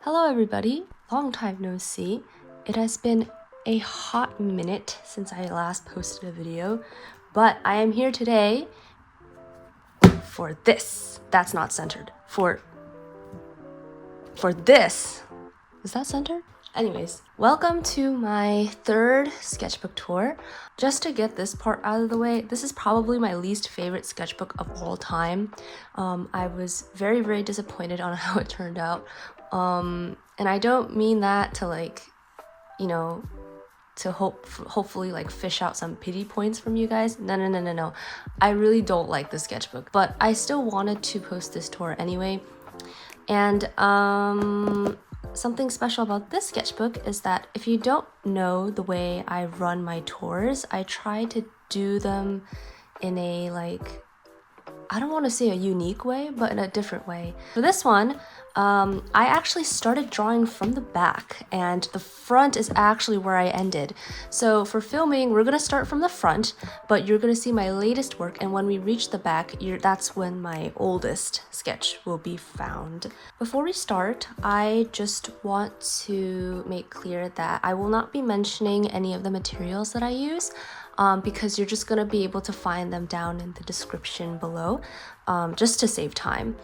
Hello everybody, long time no see. It has been a hot minute since I last posted a video, but I am here today for this. That's not centered. For this. Is that centered? Anyways, welcome to my third sketchbook tour. Just to get this part out of the way, this is probably my least favorite sketchbook of all time. I was very disappointed on how it turned out. And I don't mean that to to hopefully like fish out some pity points from you guys. No. I really don't like the sketchbook, but I still wanted to post this tour anyway. And something special about this sketchbook is that if you don't know the way I run my tours, I try to do them in a I don't want to say a unique way, but in a different way. For this one, I actually started drawing from the back, and the front is actually where I ended. So for filming, we're gonna start from the front, but you're gonna see my latest work, and when we reach the back, that's when my oldest sketch will be found. Before we start, I just want to make clear that I will not be mentioning any of the materials that I use. Because you're just gonna be able to find them down in the description below, just to save time.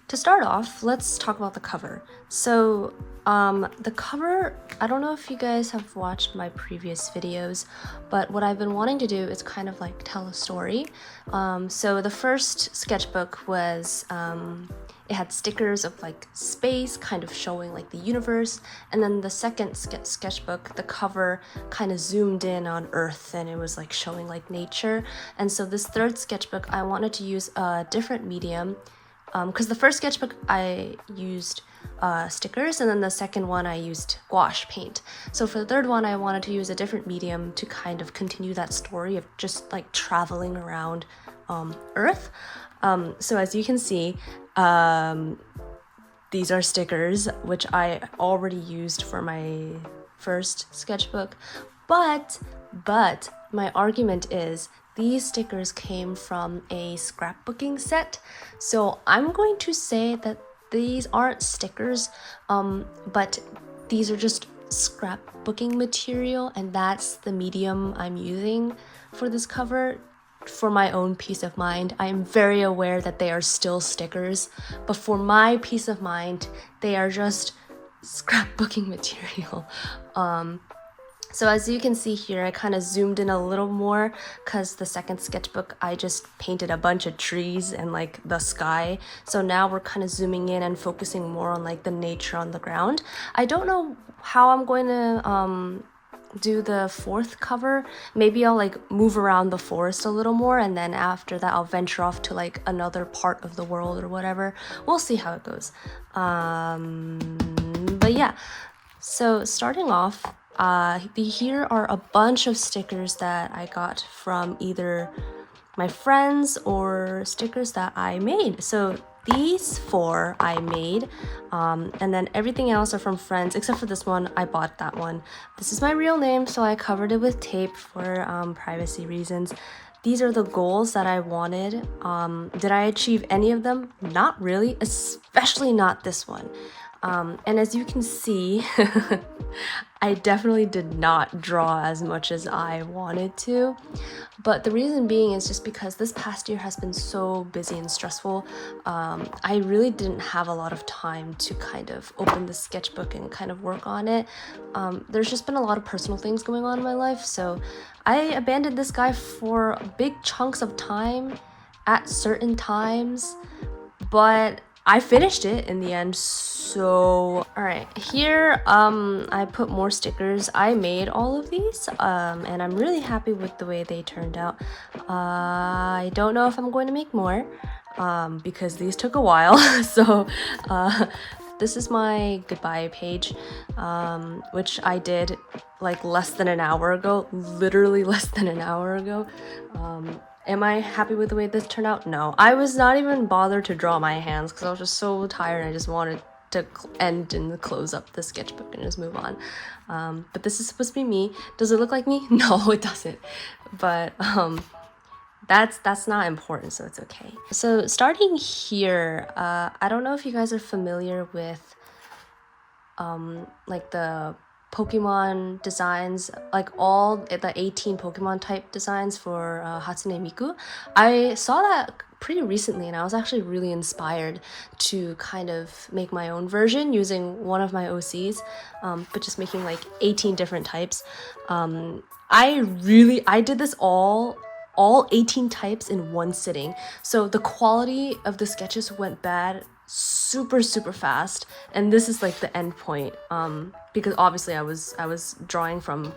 To start off, let's talk about the cover. So the cover, I don't know if you guys have watched my previous videos, but what I've been wanting to do is kind of like tell a story. So the first sketchbook was it had stickers of like space kind of showing like the universe, and then the second sketchbook, the cover kind of zoomed in on Earth and it was like showing like nature. And so this third sketchbook, I wanted to use a different medium because the first sketchbook I used stickers, and then the second one I used gouache paint. So for the third one, I wanted to use a different medium to kind of continue that story of just like traveling around Earth. So as you can see, these are stickers, which I already used for my first sketchbook, but my argument is these stickers came from a scrapbooking set. So I'm going to say that these aren't stickers, but these are just scrapbooking material, and that's the medium I'm using for this cover. For my own peace of mind, I am very aware that they are still stickers, but for my peace of mind, they are just scrapbooking material. So as you can see here, I kind of zoomed in a little more because the second sketchbook, I just painted a bunch of trees and like the sky. So now we're kind of zooming in and focusing more on like the nature on the ground. I don't know how I'm going to do the fourth cover. Maybe I'll like move around the forest a little more, and then after that I'll venture off to like another part of the world or whatever. We'll see how it goes. But yeah, so starting off, here are a bunch of stickers that I got from either my friends or stickers that I made. So these 4 I made, and then everything else are from friends, except for this one. I bought that one. This is my real name, so I covered it with tape for privacy reasons. These are the goals that I wanted. Did I achieve any of them? Not really, especially not this one. And as you can see, I definitely did not draw as much as I wanted to, but the reason being is just because this past year has been so busy and stressful. I really didn't have a lot of time to kind of open the sketchbook and kind of work on it. There's just been a lot of personal things going on in my life, so I abandoned this guy for big chunks of time at certain times, but I finished it in the end. So alright, here I put more stickers. I made all of these, and I'm really happy with the way they turned out. I don't know if I'm going to make more because these took a while. So this is my goodbye page, which I did like less than an hour ago, literally less than an hour ago. Am I happy with the way this turned out? No. I was not even bothered to draw my hands because I was just so tired. I just wanted to end and close up the sketchbook and just move on. But this is supposed to be me. Does it look like me? No, it doesn't. But that's not important, so it's okay. So starting here, I don't know if you guys are familiar with like the Pokemon designs, like all the 18 Pokemon type designs for Hatsune Miku. I saw that pretty recently and I was actually really inspired to kind of make my own version using one of my OCs, but just making like 18 different types. I did this all 18 types in one sitting. So the quality of the sketches went bad super fast, and this is like the end point, because obviously I was drawing from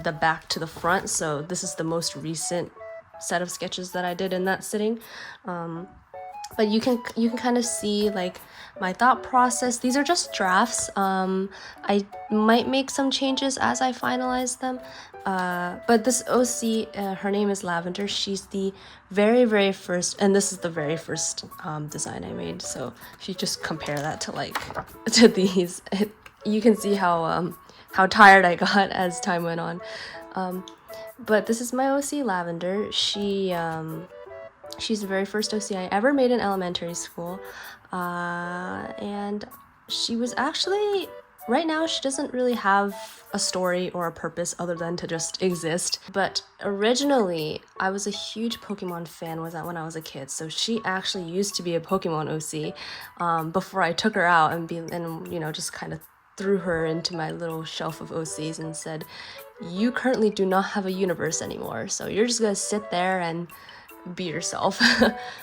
the back to the front, so this is the most recent set of sketches that I did in that sitting. But you can kind of see like my thought process. These are just drafts. I might make some changes as I finalize them. But this OC, her name is Lavender. She's the very first, and this is the very first design I made. So if you just compare that to like to these, you can see how tired I got as time went on. But this is my OC, Lavender. She's the very first OC I ever made in elementary school, and she was actually, right now she doesn't really have a story or a purpose other than to just exist. But originally, I was a huge Pokemon fan when I was a kid, so she actually used to be a Pokemon OC before I took her out and you know, just kind of threw her into my little shelf of OCs and said, you currently do not have a universe anymore, so you're just gonna sit there and be yourself.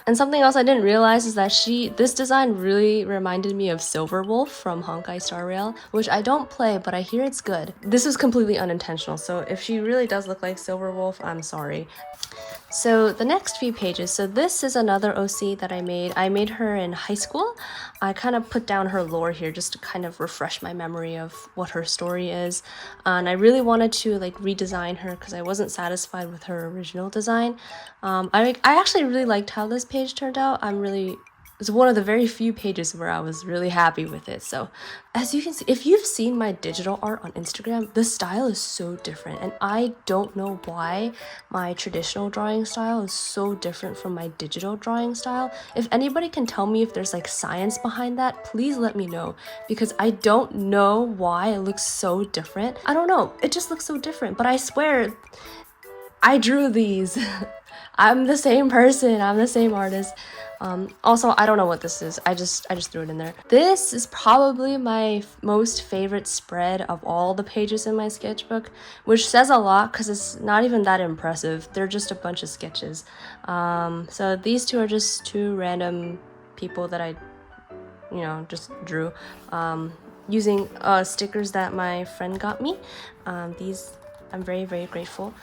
And something else I didn't realize is that this design really reminded me of Silverwolf from Honkai Star Rail, which I don't play, but I hear it's good. This was completely unintentional, so if she really does look like Silverwolf, I'm sorry. So the next few pages, so this is another OC that I made. I made her in high school. I kind of put down her lore here just to kind of refresh my memory of what her story is. And I really wanted to like redesign her because I wasn't satisfied with her original design. I actually really liked how this page turned out. It's one of the very few pages where I was really happy with it. So as you can see, if you've seen my digital art on Instagram, the style is so different. And I don't know why my traditional drawing style is so different from my digital drawing style. If anybody can tell me if there's like science behind that, please let me know, because I don't know why it looks so different. I don't know, it just looks so different, but I swear I drew these. I'm the same person, I'm the same artist. Also, I don't know what this is. I just threw it in there. This is probably my most favorite spread of all the pages in my sketchbook, which says a lot because it's not even that impressive. They're just a bunch of sketches. So these two are just two random people that I, you know, just drew using stickers that my friend got me. These I'm very grateful.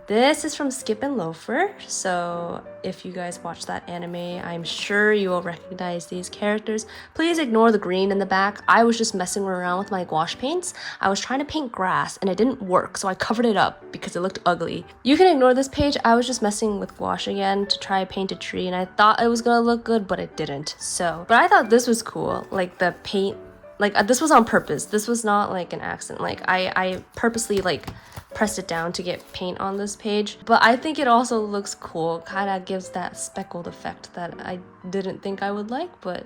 This is from Skip and Loafer, so if you guys watch that anime, I'm sure you will recognize these characters. Please ignore the green in the back. I was just messing around with my gouache paints. I was trying to paint grass and it didn't work, so I covered it up because it looked ugly. You can ignore this page. I was just messing with gouache again to try to paint a tree, and I thought it was gonna look good, but it didn't. But I thought this was cool, like the paint. Like this was on purpose. This was not like an accident. Like I purposely like pressed it down to get paint on this page. But I think it also looks cool. Kind of gives that speckled effect that I didn't think I would like, but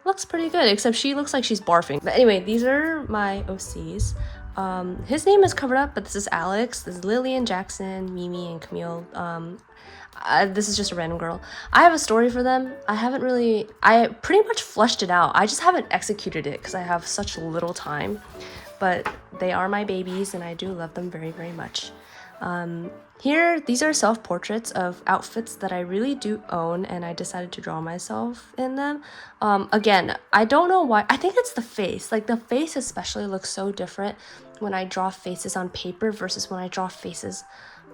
looks pretty good. Except she looks like she's barfing. But anyway, these are my OCs. His name is covered up, but this is Alex. This is Lillian, Jackson, Mimi, and Camille. This is just a random girl. I have a story for them. I pretty much fleshed it out. I just haven't executed it because I have such little time. But they are my babies and I do love them very much. Here, these are self-portraits of outfits that I really do own, and I decided to draw myself in them. Again, I don't know why. I think it's the face. Like the face especially looks so different when I draw faces on paper versus when I draw faces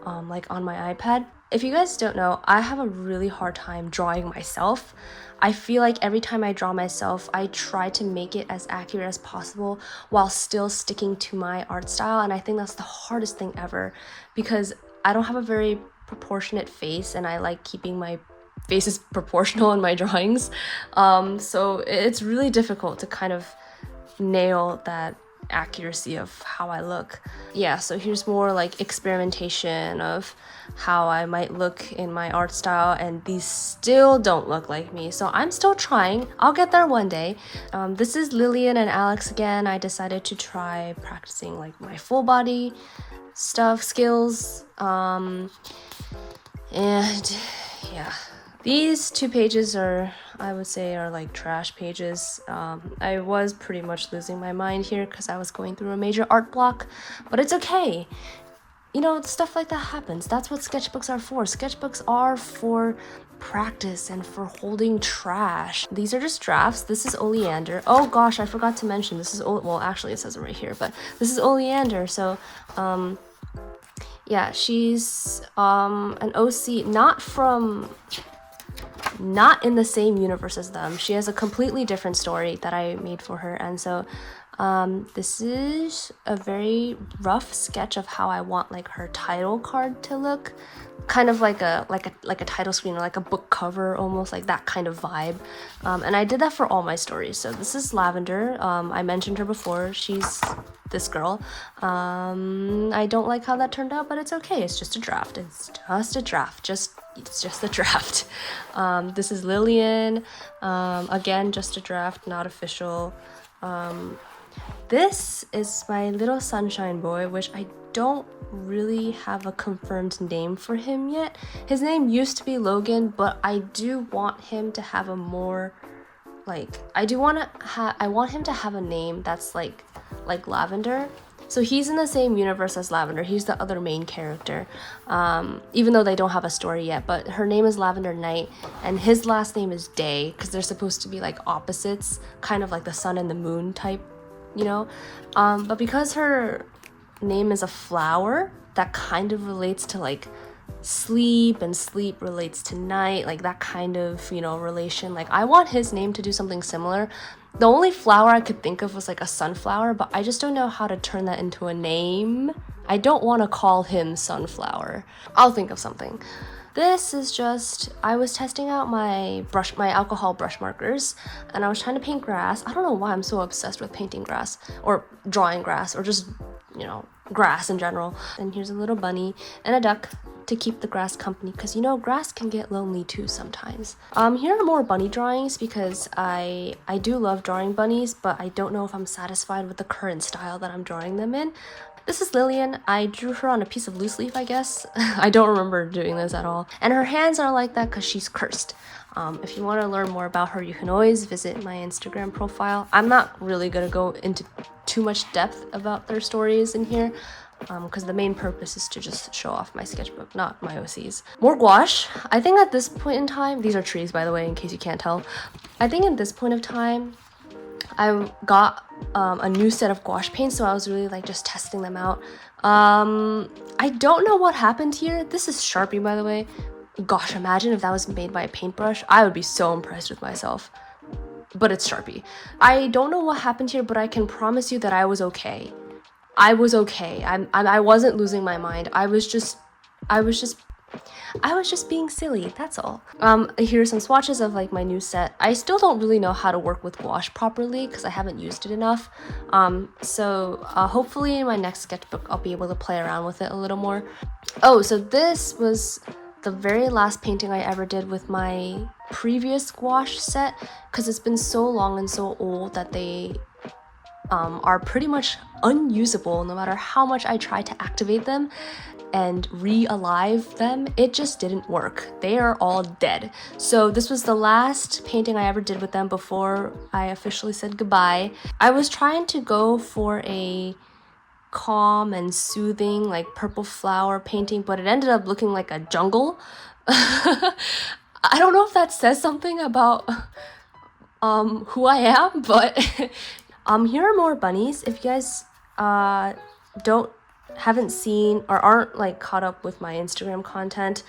like on my iPad. If you guys don't know, I have a really hard time drawing myself. I feel like every time I draw myself, I try to make it as accurate as possible while still sticking to my art style, and I think that's the hardest thing ever because I don't have a very proportionate face and I like keeping my faces proportional in my drawings. So it's really difficult to kind of nail that accuracy of how I look. Yeah, so here's more like experimentation of how I might look in my art style, and these still don't look like me, so I'm still trying. I'll get there one day. This is Lillian and Alex again. I decided to try practicing like my full body skills, and yeah, these 2 pages are, I would say, are like trash pages. I was pretty much losing my mind here because I was going through a major art block, but it's okay. You know, stuff like that happens. That's what sketchbooks are for. Sketchbooks are for practice and for holding trash. These are just drafts. This is Oleander. Oh gosh, I forgot to mention, this is, well, actually it says it right here, but this is Oleander. So, yeah, she's an OC, not in the same universe as them. She has a completely different story that I made for her, and so this is a very rough sketch of how I want like her title card to look, kind of like a title screen or like a book cover, almost like that kind of vibe. And I did that for all my stories. So this is Lavender. I mentioned her before. She's this girl. I don't like how that turned out, but it's okay. It's just a draft. It's just a draft. It's just a draft. This is Lillian. Again, just a draft, not official. This is my little sunshine boy, which I don't really have a confirmed name for him yet. His name used to be Logan, but I do want him to have a more like, I want him to have a name that's like Lavender. So he's in the same universe as Lavender. He's the other main character, even though they don't have a story yet. But her name is Lavender Knight, and his last name is Day, because they're supposed to be like opposites, kind of like the sun and the moon type, you know? But because her name is a flower, that kind of relates to like sleep, and sleep relates to night, like that kind of, you know, relation. Like I want his name to do something similar. The only flower I could think of was like a sunflower, but I just don't know how to turn that into a name. I don't want to call him Sunflower. I'll think of something. This is just, I was testing out my alcohol brush markers, and I was trying to paint grass. I don't know why I'm so obsessed with painting grass or drawing grass or just, you know, grass in general. And here's a little bunny and a duck to keep the grass company, because, you know, grass can get lonely too sometimes. Here are more bunny drawings because I do love drawing bunnies, but I don't know if I'm satisfied with the current style that I'm drawing them in. This is Lillian. I drew her on a piece of loose leaf, I guess. I don't remember doing this at all. And her hands are like that because she's cursed. If you want to learn more about her, you can always visit my Instagram profile. I'm not really going to go into too much depth about their stories in here, because the main purpose is to just show off my sketchbook, not my OCs. More gouache. I think at this point in time, these are trees, by the way, in case you can't tell. I think at this point of time, I got a new set of gouache paints, so I was really like just testing them out. I don't know what happened here. This is Sharpie, by the way. Gosh, imagine if that was made by a paintbrush. I would be so impressed with myself. But it's Sharpie. I don't know what happened here, but I can promise you that I was okay. I was okay. I wasn't losing my mind. I was just being silly, that's all. Here's some swatches of like my new set. I still don't really know how to work with gouache properly because I haven't used it enough. So hopefully in my next sketchbook I'll be able to play around with it a little more. Oh, so this was the very last painting I ever did with my previous gouache set, because it's been so long and so old that they are pretty much unusable no matter how much I try to activate them and re-alive them. It just didn't work. They are all dead. So this was the last painting I ever did with them before I officially said goodbye. I was trying to go for a calm and soothing like purple flower painting, but it ended up looking like a jungle. I don't know if that says something about who I am, but here are more bunnies. If you guys haven't seen or aren't like caught up with my Instagram content,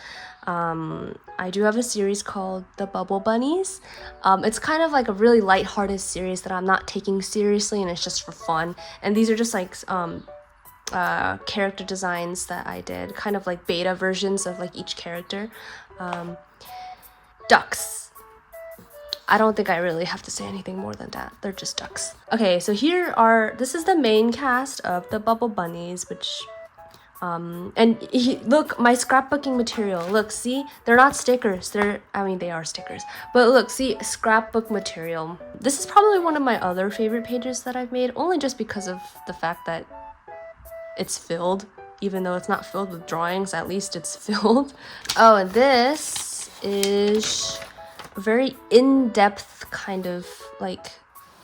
I do have a series called The Bubble Bunnies. It's kind of like a really lighthearted series that I'm not taking seriously, and it's just for fun. And these are just like character designs that I did, kind of like beta versions of like each character. Ducks. I don't think I really have to say anything more than that. They're just ducks. Okay, so this is the main cast of the Bubble Bunnies, which look, my scrapbooking material. Look, see, they're not stickers. They are stickers. But look, see, scrapbook material. This is probably one of my other favorite pages that I've made, only just because of the fact that it's filled. Even though it's not filled with drawings, at least it's filled. Oh, and this is a very in-depth kind of like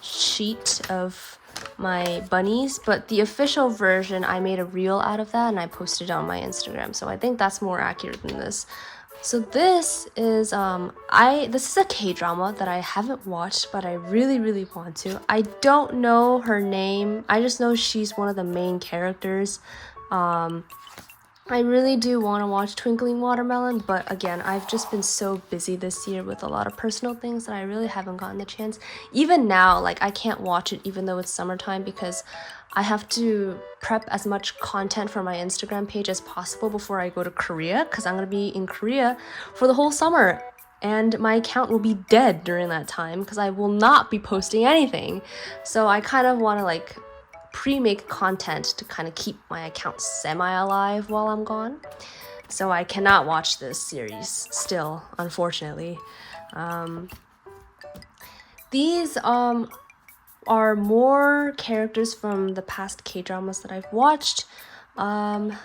sheet of my bunnies, but the official version, I made a reel out of that and I posted it on my Instagram, so I think that's more accurate than this. So this is this is a K-drama that I haven't watched, but I really want to. I don't know her name, I just know she's one of the main characters. I really do want to watch Twinkling Watermelon, but again, I've just been so busy this year with a lot of personal things that I really haven't gotten the chance. Even now, like, I can't watch it even though it's summertime because I have to prep as much content for my Instagram page as possible before I go to Korea, because I'm going to be in Korea for the whole summer. And my account will be dead during that time because I will not be posting anything. So I kind of want to like pre-make content to kind of keep my account semi-alive while I'm gone. So I cannot watch this series still, unfortunately. These are more characters from the past K-dramas that I've watched. I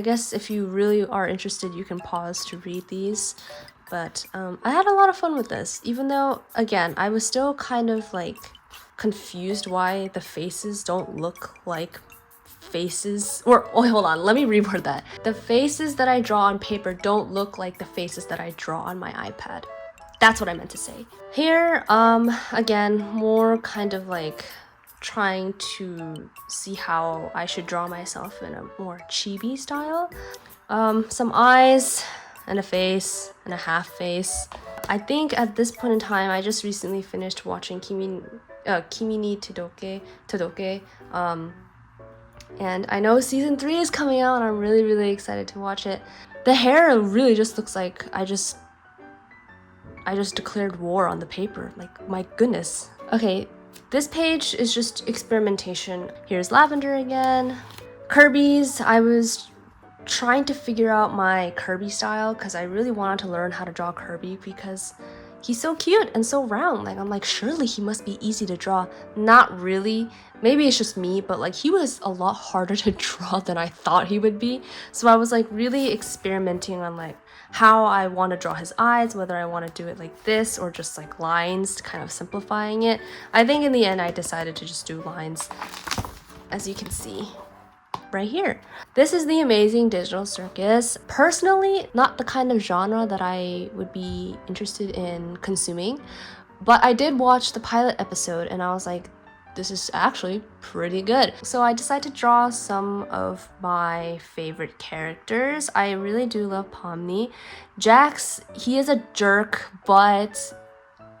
guess if you really are interested, you can pause to read these. But I had a lot of fun with this, even though, again, I was still kind of like confused why the faces don't look like faces, or oh, hold on, let me reword that. The faces that I draw on paper don't look like the faces that I draw on my iPad. That's what I meant to say. Here, again, more kind of like trying to see how I should draw myself in a more chibi style. Some eyes and a face and a half face. I think at this point in time, I just recently finished watching Kimi ni Todoke, and I know season 3 is coming out and I'm really excited to watch it. The hair really just looks like I just declared war on the paper, like, my goodness. Okay, this page is just experimentation. Here's Lavender again. Kirby's, I was trying to figure out my Kirby style because I really wanted to learn how to draw Kirby because he's so cute and so round. Like, I'm like, surely he must be easy to draw. Not really. Maybe it's just me, but like, he was a lot harder to draw than I thought he would be. So I was like really experimenting on like how I want to draw his eyes, whether I want to do it like this or just like lines, kind of simplifying it. I think in the end I decided to just do lines, as you can see right here. This is The Amazing Digital Circus. Personally, not the kind of genre that I would be interested in consuming, but I did watch the pilot episode and I was like, this is actually pretty good. So I decided to draw some of my favorite characters. I really do love Pomni. Jax, he is a jerk, but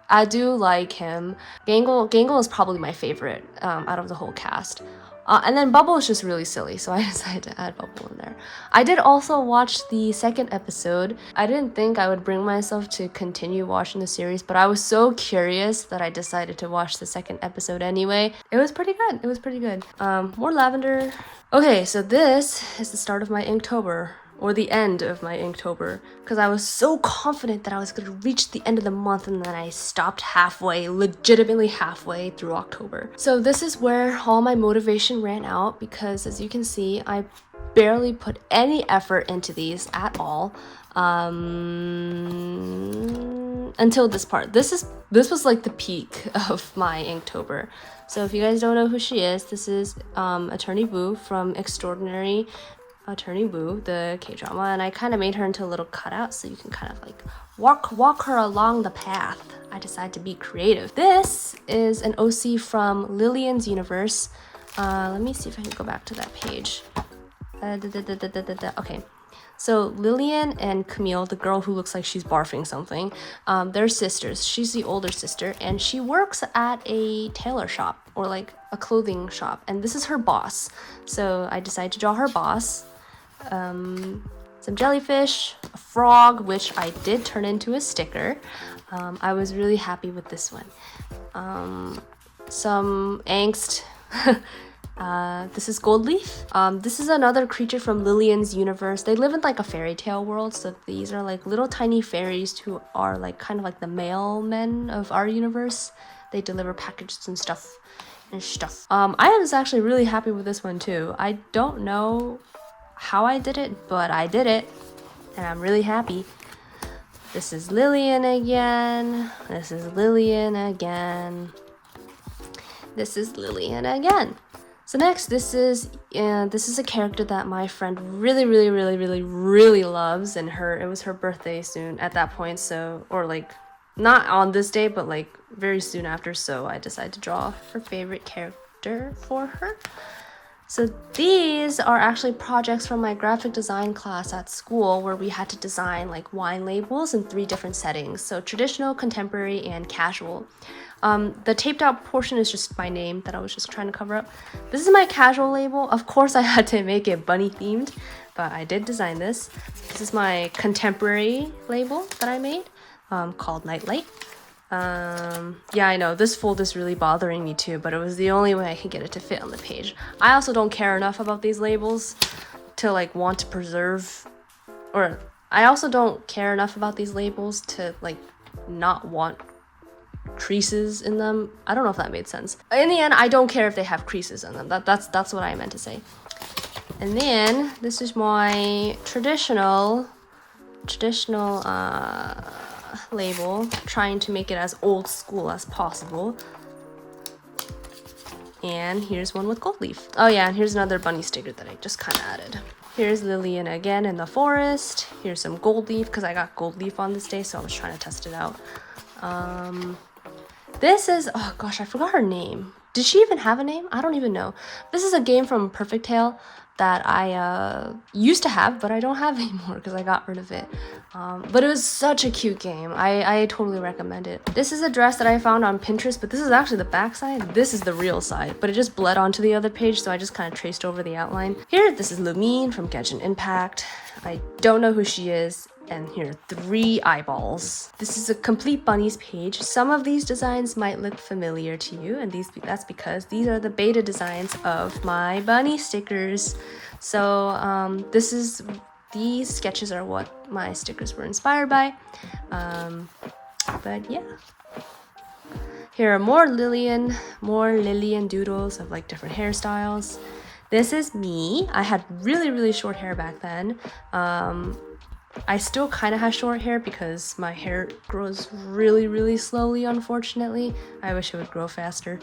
I do like him. Gangle is probably my favorite out of the whole cast. And then Bubble is just really silly, so I decided to add Bubble in there. I did also watch the second episode. I didn't think I would bring myself to continue watching the series, but I was so curious that I decided to watch the second episode anyway. It was pretty good. It was pretty good. More Lavender. Okay, so this is the start of my Inktober, or the end of my Inktober, because I was so confident that I was going to reach the end of the month and then I stopped halfway, legitimately halfway through October. So this is where all my motivation ran out because, as you can see, I barely put any effort into these at all until this part. This was like the peak of my Inktober. So if you guys don't know who she is, this is Attorney Boo from Extraordinary Attorney Boo, the K-drama, and I kind of made her into a little cutout so you can kind of like walk her along the path. I decided to be creative. This is an OC from Lillian's universe. Let me see if I can go back to that page. Okay, so Lillian and Camille, the girl who looks like she's barfing something, they're sisters. She's the older sister and she works at a tailor shop or like a clothing shop, and this is her boss. So I decided to draw her boss. some jellyfish, a frog, which I did turn into a sticker. I was really happy with this one. Some angst. This is Gold Leaf. This is another creature from Lillian's universe. They live in like a fairy tale world, so these are like little tiny fairies who are like kind of like the mailmen of our universe. They deliver packages and stuff. I was actually really happy with this one too. I don't know how I did it, but I did it, and I'm really happy. This is Lillian again. This is Lillian again. This is Lillian again. So next, this is a character that my friend really loves, and it was her birthday soon at that point, so, or like not on this day, but like very soon after, so I decided to draw her favorite character for her. So these are actually projects from my graphic design class at school, where we had to design like wine labels in 3 different settings. So traditional, contemporary, and casual. The taped out portion is just my name that I was just trying to cover up. This is my casual label. Of course I had to make it bunny themed, but I did design this. This is my contemporary label that I made, called Nightlight. Yeah, I know this fold is really bothering me too, but it was the only way I could get it to fit on the page. I also don't care enough about these labels to like want to preserve, or I also don't care enough about these labels to like not want creases in them. I don't know if that made sense. In the end, I don't care if they have creases in them. That's what I meant to say. And then this is my traditional label, trying to make it as old school as possible. And here's one with gold leaf. Oh yeah, and here's another bunny sticker that I just kind of added. Here's Lillian again in the forest. Here's some gold leaf, because I got gold leaf on this day, so I was trying to test it out. This is, oh gosh, I forgot her name. Did she even have a name? I don't even know. This is a game from Perfect Tale that I used to have, but I don't have anymore because I got rid of it. But it was such a cute game. I totally recommend it. This is a dress that I found on Pinterest, but this is actually the back side. This is the real side, but it just bled onto the other page, so I just kind of traced over the outline. Here, this is Lumine from Genshin Impact. I don't know who she is. And here are 3 eyeballs. This is a complete bunnies page. Some of these designs might look familiar to you, and that's because these are the beta designs of my bunny stickers. So these sketches are what my stickers were inspired by. But yeah. Here are more Lillian doodles of like different hairstyles. This is me. I had really short hair back then. I still kind of have short hair because my hair grows really slowly, unfortunately. I wish it would grow faster.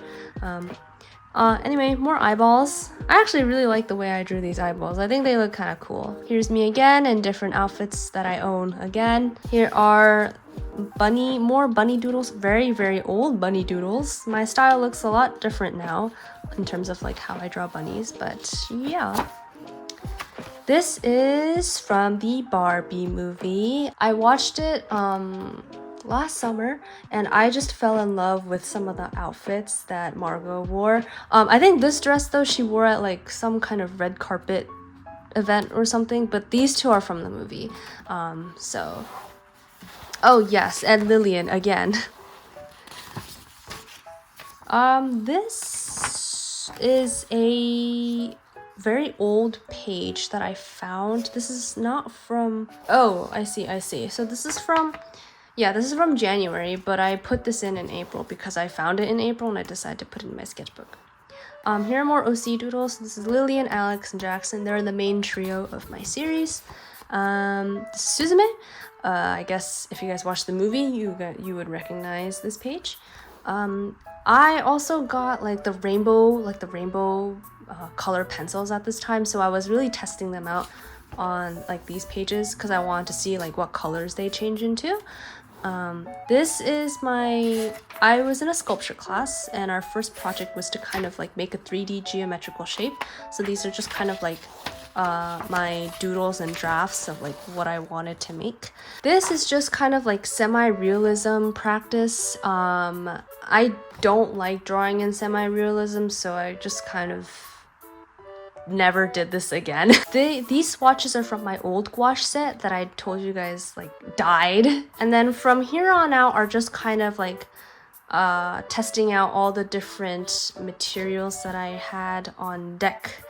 Anyway, more eyeballs. I actually really like the way I drew these eyeballs. I think they look kind of cool. Here's me again in different outfits that I own again. Here are more bunny doodles, very old bunny doodles. My style looks a lot different now in terms of like how I draw bunnies, but yeah. This is from the Barbie movie. I watched it last summer, and I just fell in love with some of the outfits that Margot wore. I think this dress though, she wore at like some kind of red carpet event or something, but these 2 are from the movie. So, oh yes, and Lillian again. This is a very old page that I found. This is not from, oh, I see. So this is from January, but I put this in April because I found it in April and I decided to put it in my sketchbook. Here are more OC doodles. This is Lillian, Alex, and Jackson. They're the main trio of my series. This is Suzume. I guess if you guys watched the movie, you would recognize this page. I also got like the rainbow color pencils at this time, so I was really testing them out on like these pages because I wanted to see like what colors they change into. This is I was in a sculpture class, and our first project was to kind of like make a 3D geometrical shape. So these are just kind of like my doodles and drafts of like what I wanted to make. This is just kind of like semi-realism practice. I don't like drawing in semi-realism, so I just kind of never did this again. These swatches are from my old gouache set that I told you guys like died. And then from here on out are just kind of like testing out all the different materials that I had on deck.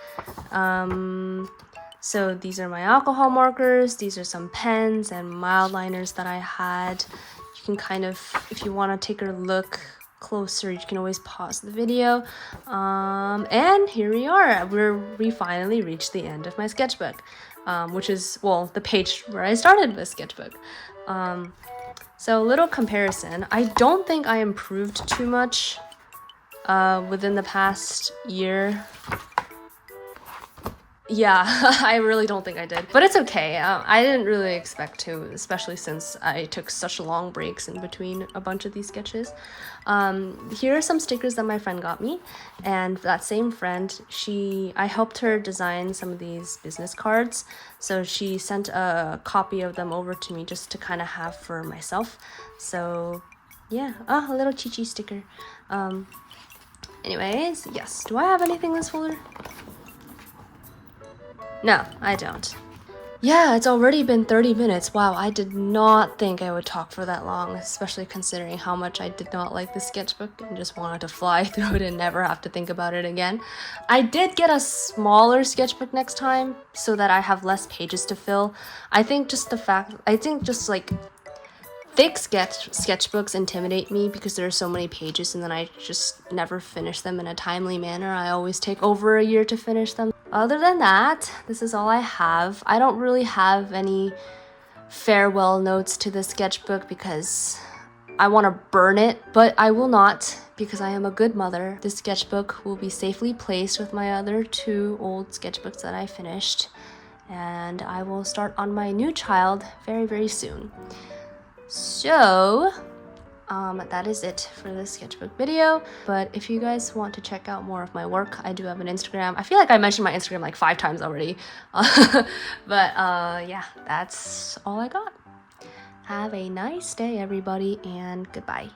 So these are my alcohol markers, these are some pens and Mildliners that I had. You can kind of, if you want to take a look closer, you can always pause the video. And here we are. We finally reached the end of my sketchbook, which is, well, the page where I started with sketchbook. So a little comparison. I don't think I improved too much within the past year. Yeah, I really don't think I did, but it's okay. I didn't really expect to, especially since I took such long breaks in between a bunch of these sketches. Here are some stickers that my friend got me, and that same friend, I helped her design some of these business cards, so she sent a copy of them over to me just to kind of have for myself. So yeah, a little Chi-Chi sticker. Anyways, yes, do I have anything in this folder? No, I don't. Yeah, it's already been 30 minutes. Wow, I did not think I would talk for that long, especially considering how much I did not like the sketchbook and just wanted to fly through it and never have to think about it again. I did get a smaller sketchbook next time so that I have less pages to fill. I think just like thick sketchbooks intimidate me because there are so many pages and then I just never finish them in a timely manner. I always take over a year to finish them. Other than that, this is all I have. I don't really have any farewell notes to the sketchbook because I want to burn it, but I will not because I am a good mother. This sketchbook will be safely placed with my other 2 old sketchbooks that I finished, and I will start on my new child very, very soon. So that is it for this sketchbook video. But if you guys want to check out more of my work, I do have an Instagram. I feel like I mentioned my Instagram like 5 times already. But yeah, that's all I got. Have a nice day, everybody, and goodbye.